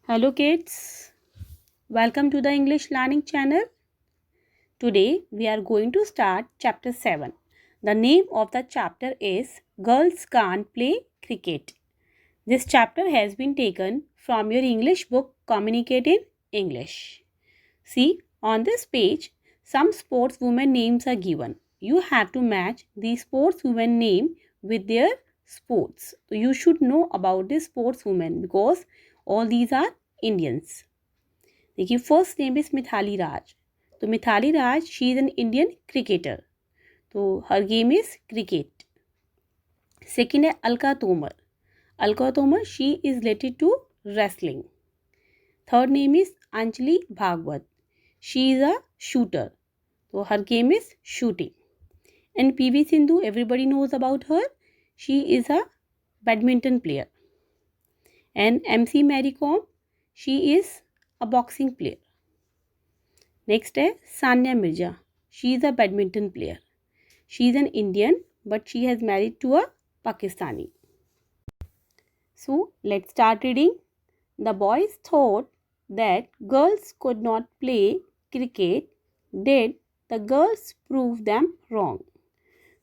Hello kids, welcome to the English Learning Channel. Today we are going to start chapter 7. The name of the chapter is Girls Can't Play Cricket. This chapter has been taken from your English book Communicate in English. See, on this page, some sportswomen names are given. You have to match the sportswoman name with their sports. So you should know about this sportswoman because all these are Indians. देखिए first name is Mithali Raj. तो Mithali Raj she is an Indian cricketer. तो her game is cricket. Second है Alka Tomar. Alka Tomar she is related to wrestling. Third name is Anjali Bhagwat. She is a shooter. तो her game is shooting. And PV Sindhu everybody knows about her. She is a badminton player. And MC Mary Kom she is a boxing player. Next है Sanya Mirza. She is a badminton player. She is an Indian but she has married to a Pakistani. So let's start reading. The boys thought that girls could not play cricket. Did the girls prove them wrong?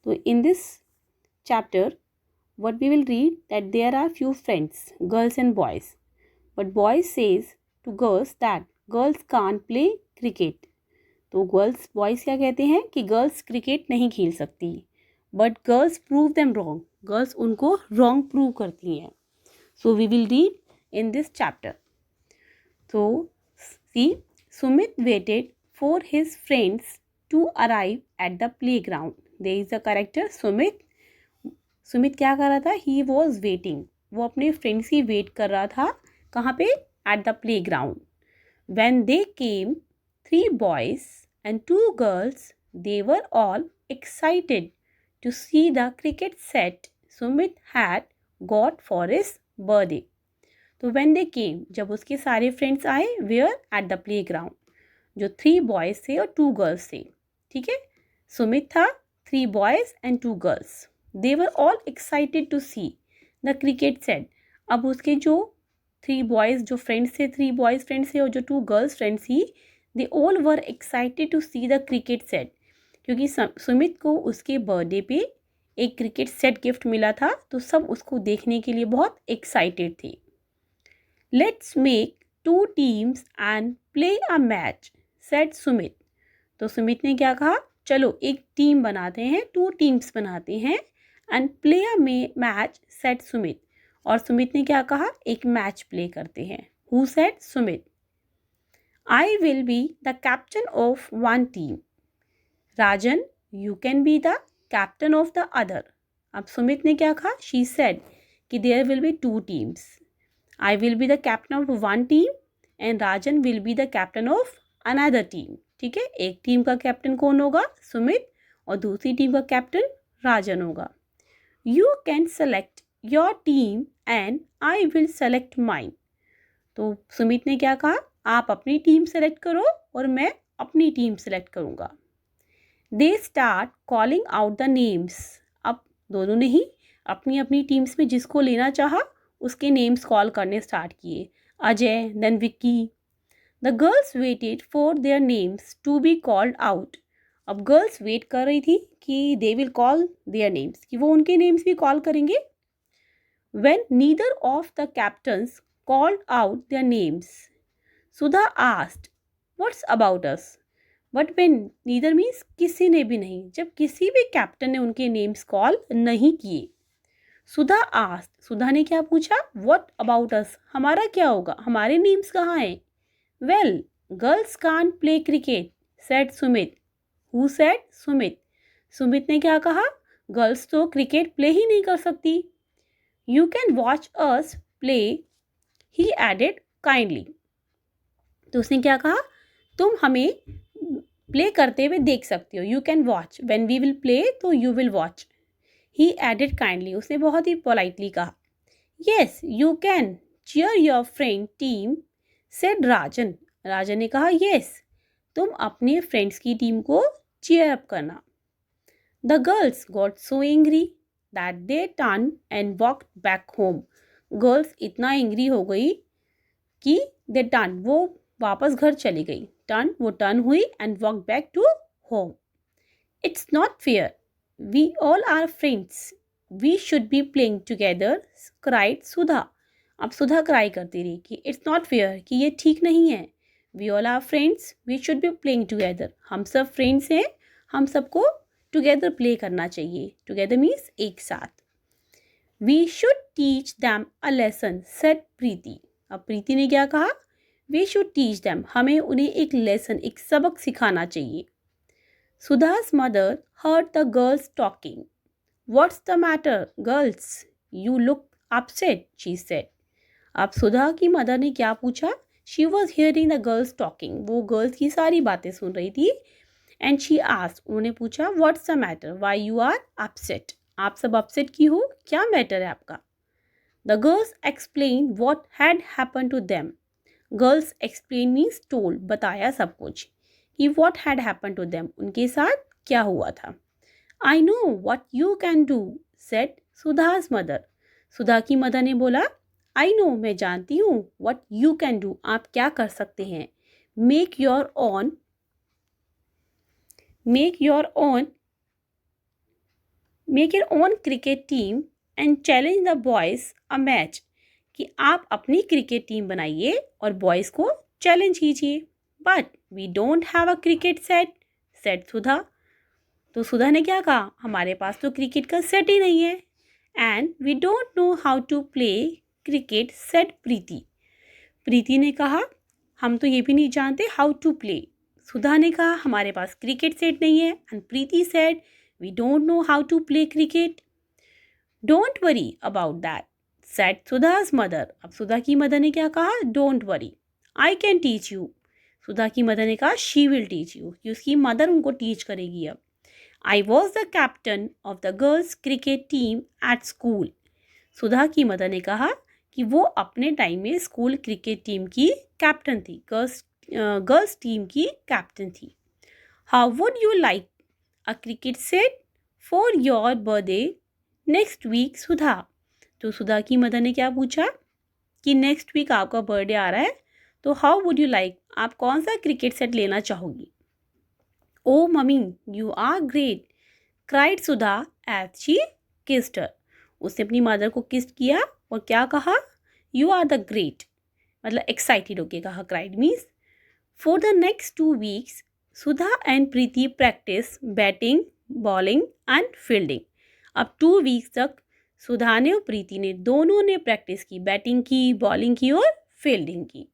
So in this chapter what we will read that there are few friends, girls and boys. But boys says to girls that girls can't play cricket. तो girls boys क्या कहते हैं कि girls cricket नहीं खेल सकती. But girls prove them wrong. Girls उनको wrong prove करती हैं. So we will read in this chapter. तो see Sumit waited for his friends to arrive at the play ground. There is a character Sumit. Sumit क्या कर रहा था? He was waiting. वो अपने फ्रेंड्स की वेट कर रहा था. कहाँ पे? at the playground. When they came, 3 boys and 2 girls, they were all excited to see the cricket set Sumit had got for his birthday. तो when they came, जब उसके सारे फ्रेंड्स आए, where at the playground. जो 3 boys थे और 2 girls थे. ठीक है. सुमित था, 3 boys and 2 girls. They were all excited to see the cricket set. अब उसके जो 3 बॉयज़ जो फ्रेंड्स थे, 3 बॉयज़ फ्रेंड्स थे और जो 2 गर्ल्स फ्रेंड्स थी, they all were excited to see the cricket set. क्योंकि सुमित को उसके बर्थडे पे एक क्रिकेट सेट गिफ्ट मिला था. तो सब उसको देखने के लिए बहुत एक्साइटेड थे. Let's make 2 teams and play a match said Sumit. तो सुमित ने क्या कहा? चलो एक टीम बनाते हैं, 2 टीम्स बनाते हैं and play a match said Sumit. और सुमित ने क्या कहा? एक मैच प्ले करते हैं. Who said? Sumit. I will be the captain of 1 team. Rajan you can be the captain of the other. अब सुमित ने क्या कहा? शी सेड कि there will be 2 teams. I will be the captain of 1 team and Rajan will be the captain of another team. ठीक है. एक team का captain कौन होगा? सुमित. और दूसरी टीम का कैप्टन राजन होगा. You can select your team and I will select mine. तो सुमित ने क्या कहा? आप अपनी टीम सेलेक्ट करो और मैं अपनी टीम सेलेक्ट करूँगा. They start calling out the names. अब दोनों ने ही अपनी अपनी टीम्स में जिसको लेना चाहा उसके नेम्स कॉल करने स्टार्ट किए. Ajay, then Vicky. The girls waited for their names to be called out. अब गर्ल्स वेट कर रही थी कि they will call their names, कि वो उनके नेम्स भी कॉल करेंगे. When neither of the captains called out their names, Sudha asked, "What's about us?" But when neither means किसी ने भी नहीं. जब किसी भी कैप्टन ने उनके नेम्स कॉल नहीं किए. सुधा asked, सुधा ने क्या पूछा? What about us? हमारा क्या होगा? हमारे नेम्स कहाँ हैं? Well, girls can't play cricket, said Sumit. Who said? Sumit. Sumit ने क्या कहा? गर्ल्स तो क्रिकेट प्ले ही नहीं कर सकती. You can watch us play, he added kindly. तो उसने क्या कहा? तुम हमें प्ले करते हुए देख सकते हो. You can watch. When we will play, तो you will watch. He added kindly. उसने बहुत ही politely कहा. Yes, you can cheer your friend team, said राजन. राजन ने कहा yes, तुम अपने फ्रेंड्स की टीम को cheer up करना. The girls got so angry that they turned and walked back home. Girls इतना एंग्री हो गई कि दे टर्न, वो वापस घर चली गई, टर्न वो टर्न हुई and walk back to home. It's not fair, we all are friends, we should be playing together, cried Sudha. अब सुधा क्राई करती रही कि इट्स नॉट फेयर, कि ये ठीक नहीं है. We all are friends, we should be playing together, हम सब फ्रेंड्स हैं, हम सबको टुगेदर प्ले करना चाहिए. टुगेदर मीन्स एक साथ. We should teach them a lesson, said Preeti. अब प्रीति ने क्या कहा? वी शुड टीच दैम, हमें उन्हें एक लेसन, एक सबक सिखाना चाहिए. सुधा's mother heard the girls talking. What's the matter, girls? You look upset, she said. अब सुधा की मदर ने क्या पूछा? She was hearing the girls talking. वो गर्ल्स की सारी बातें सुन रही थी. And she asked, उन्होंने पूछा, What's the matter? Why you are upset? आप सब upset की हो? क्या मैटर है आपका? The girls explained what had happened to them. Girls explain means told, बताया सब कुछ कि what had happened to them, उनके साथ क्या हुआ था. I know what you can do, said Sudha's mother. सुधा की मदर ने बोला, I know, मैं जानती हूँ, what you can do, आप क्या कर सकते हैं. Make your own cricket team and challenge the boys a match. कि आप अपनी क्रिकेट टीम बनाइए और बॉयज़ को चैलेंज कीजिए. But we don't have a cricket set, set Sudha. तो सुधा ने क्या कहा? हमारे पास तो क्रिकेट का सेट ही नहीं है. And we don't know how to play cricket, set Preeti. Preeti ने कहा, हम तो ये भी नहीं जानते हाउ टू प्ले. सुधा ने कहा, हमारे पास क्रिकेट सेट नहीं है. And Preeti said, we don't know how to play cricket. Don't worry about that, said Sudha's mother. अब सुधा की मदर ने क्या कहा? Don't worry, I can teach you. Sudha की मदर ने कहा, शी विल टीच यू, कि उसकी मदर उनको टीच करेगी. अब I was the captain of the girls cricket team at school. Sudha की मदर ने कहा कि वो अपने टाइम में स्कूल क्रिकेट टीम की कैप्टन थी, गर्ल्स टीम की कैप्टन थी. How would you like a cricket set for your birthday next week, Sudha. तो सुधा की मदर ने क्या पूछा कि नेक्स्ट वीक आपका बर्थडे आ रहा है, तो हाउ वुड यू लाइक, आप कौन सा क्रिकेट सेट लेना चाहोगी. Oh mummy, you are great, cried Sudha as she kissed her. उसने अपनी मदर को किस किया और क्या कहा? यू आर द ग्रेट, मतलब एक्साइटेड होके कहा. Cried means. For the next 2 weeks Sudha and Preeti practice batting, bowling and fielding. अब 2 वीक्स तक सुधा ने और प्रीति ने दोनों ने प्रैक्टिस की, बैटिंग की, बॉलिंग की और फील्डिंग की.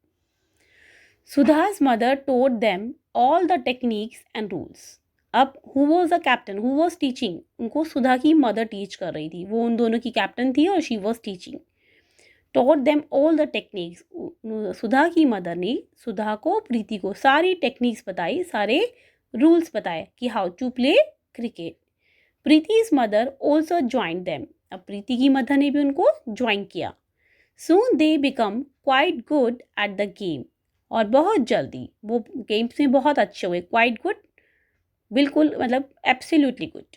सुधा's mother taught them all the techniques and rules. अब who was the captain, who was teaching? उनको सुधा की मदर टीच कर रही थी, वो उन दोनों की कैप्टन थी और she was teaching. Taught them all the techniques. सुधा की मदर ने सुधा को, प्रीति को सारी टेक्निक्स बताई, सारे रूल्स बताए कि how to play cricket. प्रीति's mother also joined them. अब प्रीति की मदर ने भी उनको ज्वाइन किया. Soon they become quite good at the game. और बहुत जल्दी वो गेम्स में बहुत अच्छे हुए. क्वाइट गुड, बिल्कुल, मतलब absolutely good.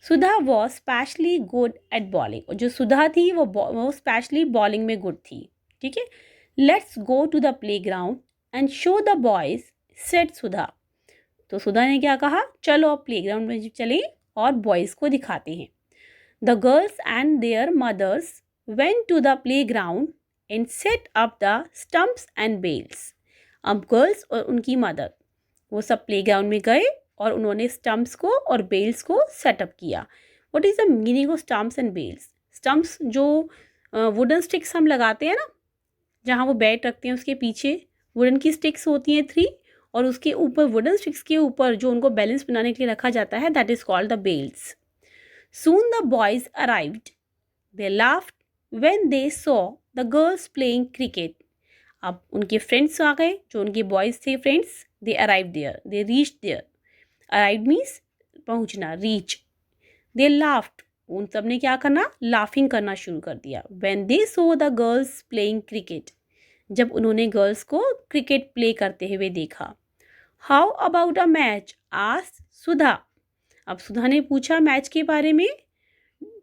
Sudha was specially good at bowling. और जो सुधा थी वो स्पेशली बॉलिंग में गुड थी. ठीक है. Let's go to the play ground and show the boys, said Sudha. तो सुधा ने क्या कहा? चलो अब प्ले ग्राउंड में चले और बॉयज़ को दिखाते हैं. The girls and their mothers went to the play ground and set up the stumps and bells. अब गर्ल्स और उनकी मदर वो सब प्लेग्राउंड में गए और उन्होंने स्टम्प्स को और बेल्स को सेटअप किया. What is the meaning of stumps and bells? Stumps जो वुडन स्टिक्स हम लगाते हैं ना, जहाँ वो बैट रखते हैं उसके पीछे वुडन की स्टिक्स होती हैं 3, और उसके ऊपर वुडन स्टिक्स के ऊपर जो उनको बैलेंस बनाने के लिए रखा जाता है, that is called the bells. Soon the boys arrived. They laughed when they saw the girls playing cricket. अब उनके फ्रेंड्स आ गए, जो उनके बॉयज़ थे friends. They arrive there, they reach there. Arrive means पहुंचना, रीच. दे लाफ्ड, उन सब ने क्या करना? लाफिंग करना शुरू कर दिया. When they saw the girls playing cricket, जब उन्होंने गर्ल्स को क्रिकेट प्ले करते हुए देखा. How about a match, asked Sudha. अब सुधा ने पूछा मैच के बारे में.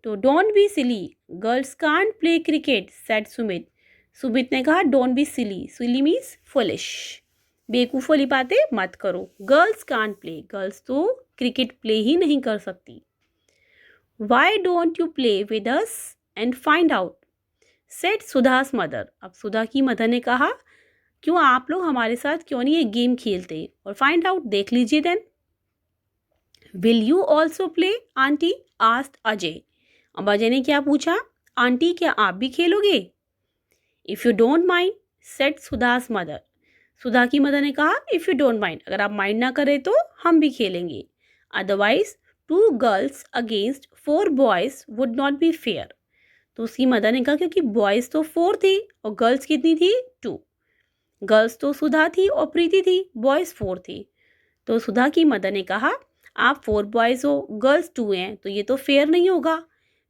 तो don't be silly, girls can't play cricket, said Sumit. Sumit ने कहा don't be silly, silly means foolish, बेवकूफ़ वाली बातें मत करो। गर्ल्स कांट प्ले, गर्ल्स तो क्रिकेट प्ले ही नहीं कर सकती। Why don't you play with us and find out, said Sudha's mother. अब सुधा की मदर ने कहा क्यों आप लोग हमारे साथ क्यों नहीं एक गेम खेलते और फाइंड आउट देख लीजिए then. Will you also play aunty, asked Ajay. अब अजय ने क्या पूछा, आंटी क्या आप भी खेलोगे। If you don't mind, said Sudha's mother. Sudha की मदर ने कहा इफ़ यू डोंट माइंड, अगर आप माइंड ना करें तो हम भी खेलेंगे। Otherwise 2 girls against 4 boys would not be fair. तो उसकी मदर ने कहा क्योंकि बॉयज़ तो 4 थे और गर्ल्स कितनी थी 2। गर्ल्स तो सुधा थी और प्रीति थी, बॉयज़ 4 थे। तो सुधा की मदर ने कहा आप 4 बॉयज़ हो, गर्ल्स 2 हैं, तो ये तो फेयर नहीं होगा,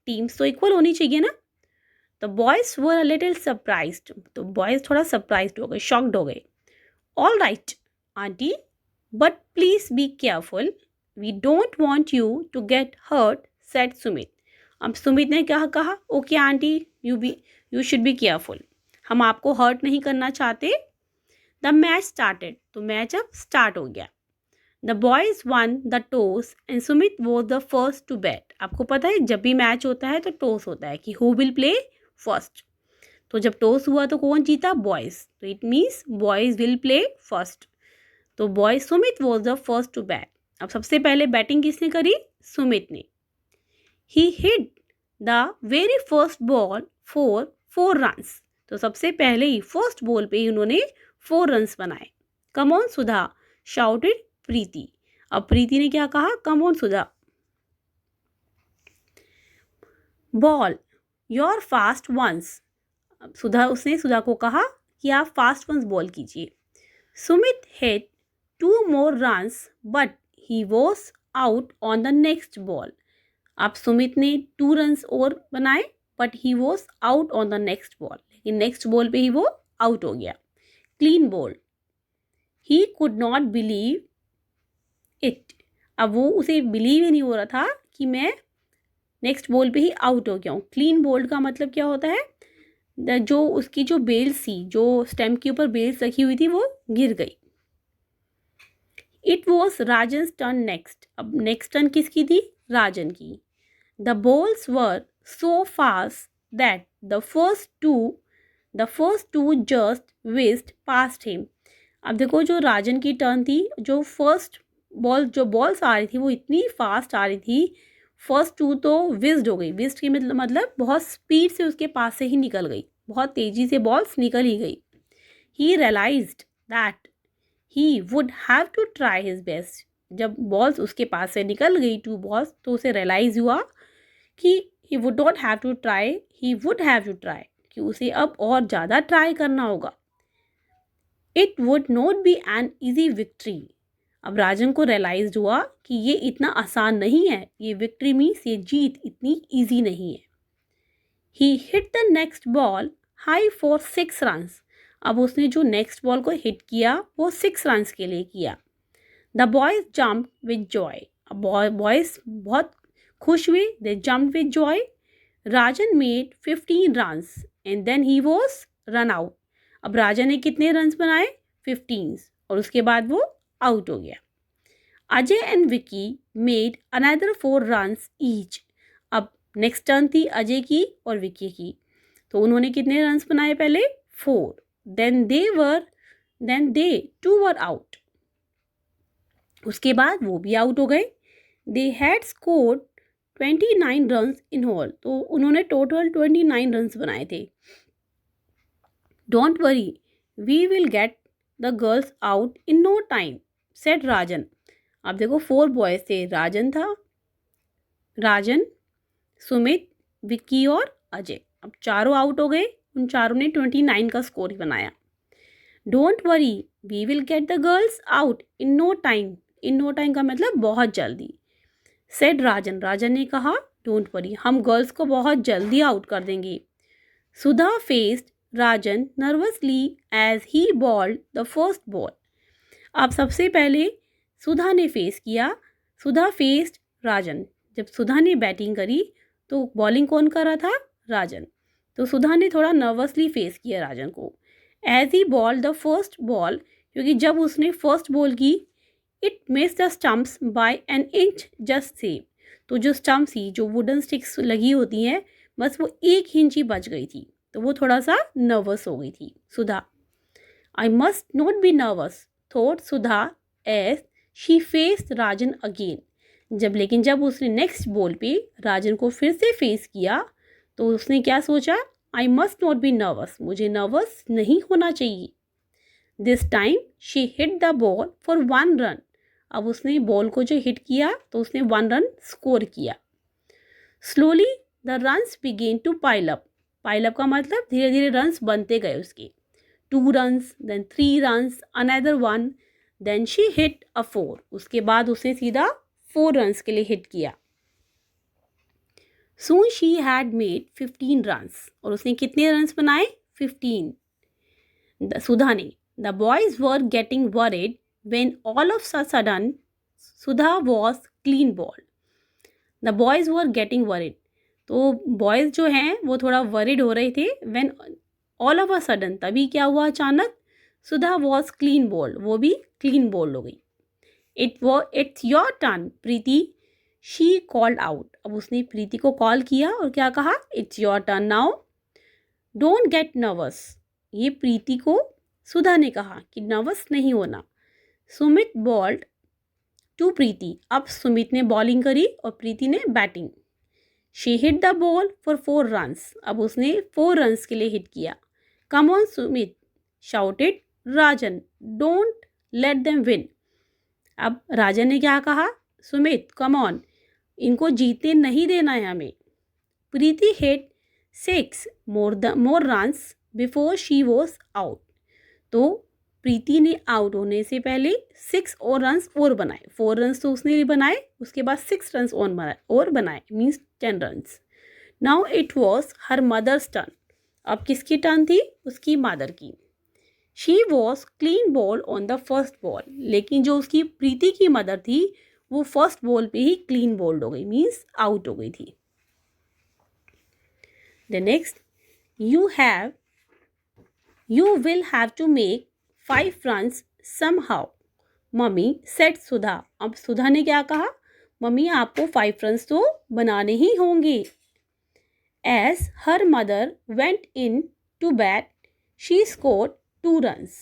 टीम्स तो इक्वल होनी चाहिए ना। The boys were a little surprised, तो बॉयज़ थोड़ा सरप्राइज्ड हो गए, शॉक्ड हो गए। All right aunty, but please be careful, we don't want you to get hurt, said Sumit. अब सुमित ने क्या कहा, okay aunty, you should be careful, हम आपको हर्ट नहीं करना चाहते। द मैच स्टार्टेड, तो मैच अब स्टार्ट हो गया। The boys won the toss and Sumit was the first to bat. आपको पता है जब भी मैच होता है तो टॉस होता है कि हु विल प्ले फर्स्ट। तो जब टॉस हुआ तो कौन जीता, बॉयज़, तो it means boys will play first. तो boys, Sumit was the first to bat. अब सबसे पहले बैटिंग किसने करी, सुमित ने। He hit the very first ball for 4 runs, तो सबसे पहले ही फर्स्ट बॉल पे ही उन्होंने 4 रन्स बनाए। Come on Sudha, shouted Preeti. अब प्रीति ने क्या कहा, come on Sudha, ball your fast ones. अब उसने सुधा को कहा कि आप फास्ट वंस बॉल कीजिए। Sumit hit 2 more runs but he was out on the next ball। अब सुमित ने 2 रन्स और बनाए but he was out on the next ball, लेकिन नेक्स्ट बॉल पे ही वो आउट हो गया। Clean ball, he could not believe it. अब वो उसे बिलीव ही नहीं हो रहा था कि मैं नेक्स्ट बॉल पे ही आउट हो गया हूँ। क्लीन बॉल्ड का मतलब क्या होता है, जो उसकी जो बेल्स थी, जो स्टैम्प के ऊपर बेल्स रखी हुई थी, वो गिर गई। It was Rajan turn next. अब नेक्स्ट टर्न किसकी थी, राजन की। The balls were so fast that the first two just whizzed past him. अब देखो जो राजन की टर्न थी, जो फर्स्ट बॉल्स आ रही थी वो इतनी फास्ट आ रही थी, फर्स्ट 2 तो विस्ड हो गई। विस्ड की मतलब बहुत स्पीड से उसके पास से ही निकल गई, बहुत तेजी से बॉल्स निकल ही गई। He realized that he would have to try his best. जब बॉल्स उसके पास से निकल गई 2 बॉल्स, तो उसे रियलाइज़ हुआ कि he would not have to try, he would have to try, कि उसे अब और ज़्यादा ट्राई करना होगा। It would not be an easy victory. अब राजन को रियलाइज हुआ कि ये इतना आसान नहीं है, ये विक्ट्री मीन्स ये जीत इतनी ईजी नहीं है। He hit the next ball high for 6 runs. अब उसने जो नेक्स्ट बॉल को हिट किया वो 6 रन्स के लिए किया। The boys jump with joy. अब बॉयज बहुत खुश हुए, they jump with joy. Rajan made 15 runs and then he was run out. अब राजन ने कितने रन्स बनाए, 15, और उसके बाद वो आउट हो गया। Ajay and Vicky made another 4 runs each. अब नेक्स्ट टर्न थी अजय की और विकी की, तो उन्होंने कितने रन्स बनाए, पहले 4, देन दे 2 वर आउट, उसके बाद वो भी आउट हो गए। They had scored 29 runs in all, तो उन्होंने टोटल 29 रन्स बनाए थे। Don't worry, we will get the girls out in no time, said Rajan. अब देखो 4 बॉयज थे, राजन, सुमित, विक्की और अजय। अब चारों आउट हो गए, उन चारों ने 29 का स्कोर बनाया। Don't worry, we will get the girls out in no time. In no time का मतलब बहुत जल्दी, सेड राजन ने कहा डोंट वरी, हम गर्ल्स को बहुत जल्दी आउट कर देंगे। Sudha faced Rajan nervously as he bowled the first ball. अब सबसे पहले सुधा ने फेस किया, सुधा फेस्ड राजन। जब सुधा ने बैटिंग करी तो बॉलिंग कौन कर रहा था, राजन। तो सुधा ने थोड़ा नर्वसली फेस किया राजन को. As he bowl the first ball, क्योंकि जब उसने फर्स्ट बॉल की, it miss the stumps by an inch just save. तो जो स्टम्प्स थी, जो वुडन स्टिक्स लगी होती हैं, बस वो 1 इंच ही बच गई थी. तो वो थोड़ा सा नर्वस हो गई थी Sudha. I must not be nervous thought Sudha as she faced Rajan again. जब उसने नेक्स्ट बॉल पे राजन को फिर से फेस किया, तो उसने क्या सोचा, आई मस्ट नॉट बी नर्वस, मुझे नर्वस नहीं होना चाहिए. This time she hit the ball for 1 run. अब उसने बॉल को जो हिट किया तो उसने 1 रन स्कोर किया. Slowly the runs began to pile up. Pile up का मतलब धीरे धीरे रन्स बनते गए उसके. 2 runs, then 3 runs, another 1, then she hit a 4. उसके बाद उसने सीधा 4 रन्स के लिए हिट किया. Soon she had made 15 runs. और उसने कितने रन्स बनाए? 15. सुधा ने. The boys were getting worried when all of a sudden Sudha was clean bowled. The boys were getting worried. तो बॉयज़ जो हैं वो थोड़ा वरिड हो रहे थे. when all of a sudden, तभी क्या हुआ अचानक? सुधा was clean bowled. वो भी clean bowled हो गई. It's your turn, Preeti. She called out. अब उसने प्रीति को कॉल किया और क्या कहा? It's your turn now, don't get nervous. ये प्रीति को सुधा ने कहा कि नर्वस नहीं होना. सुमित बॉल्ड टू प्रीति. अब सुमित ने बॉलिंग करी और प्रीति ने batting. She hit the ball for 4 runs. अब उसने 4 रन्स के लिए हिट किया. Come on Sumit, shouted Rajan, don't let them win. अब राजन ने क्या कहा? सुमित कम ऑन, इनको जीतने नहीं देना है हमें. Preeti hit 6 more runs before she was out. तो प्रीति ने आउट होने से पहले 6 और रन्स और बनाए. 4 रन्स तो उसने बनाए, उसके बाद 6 रन्स और बनाए, means 10 runs. Now it was her mothers turn. अब किसकी टर्न थी? उसकी मदर की. She was clean bowl on the first ball. लेकिन जो उसकी प्रीति की मदर थी वो फर्स्ट बॉल पे ही क्लीन बोल्ड हो गई, मीन्स आउट हो गई थी. The next, you will have to make 5 runs somehow, mummy said Sudha. अब सुधा ने क्या कहा? मम्मी आपको 5 रन्स तो बनाने ही होंगे. As her mother went in to bat she scored 2 runs.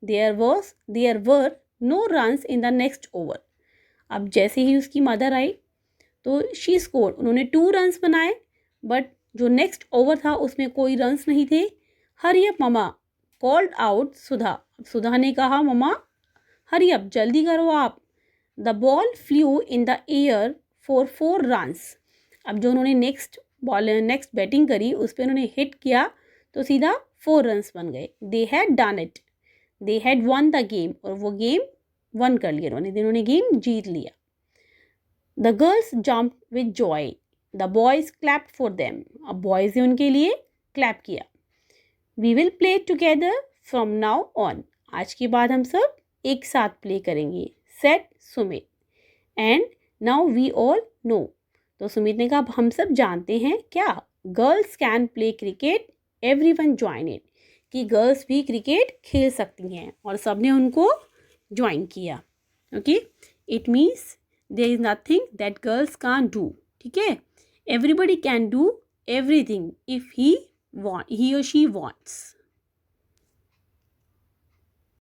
There were no runs in the next over. अब जैसे ही उसकी मदर आई तो शी स्कोर, उन्होंने 2 रन्स बनाए, बट जो नेक्स्ट ओवर था उसमें कोई रन्स नहीं थे. Hurry up mama called out Sudha. Sudha ने कहा ममा हरी अप, जल्दी करो आप. The ball flew in the air for 4 runs. अब जो उन्होंने नेक्स्ट बैटिंग करी उस पर उन्होंने हिट किया तो सीधा 4 रन्स बन गए. They had done it, they had one the game. और वो गेम वन कर लिया उन्होंने गेम जीत लिया. The girls jump with joy, the boys clap for them. अब बॉयज़ ने उनके लिए क्लैप किया. We will play together from now on. आज के बाद हम सब एक साथ प्ले करेंगे, said Sumit. And now we all know. तो सुमित ने कहा अब हम सब जानते हैं क्या? Girls can play cricket, everyone join it. कि गर्ल्स भी क्रिकेट खेल सकती हैं और सब ने उनको ज्वाइन किया. Okay, it means there is nothing that girls can't do. ठीक है, everybody can do everything if he और शी वांट्स.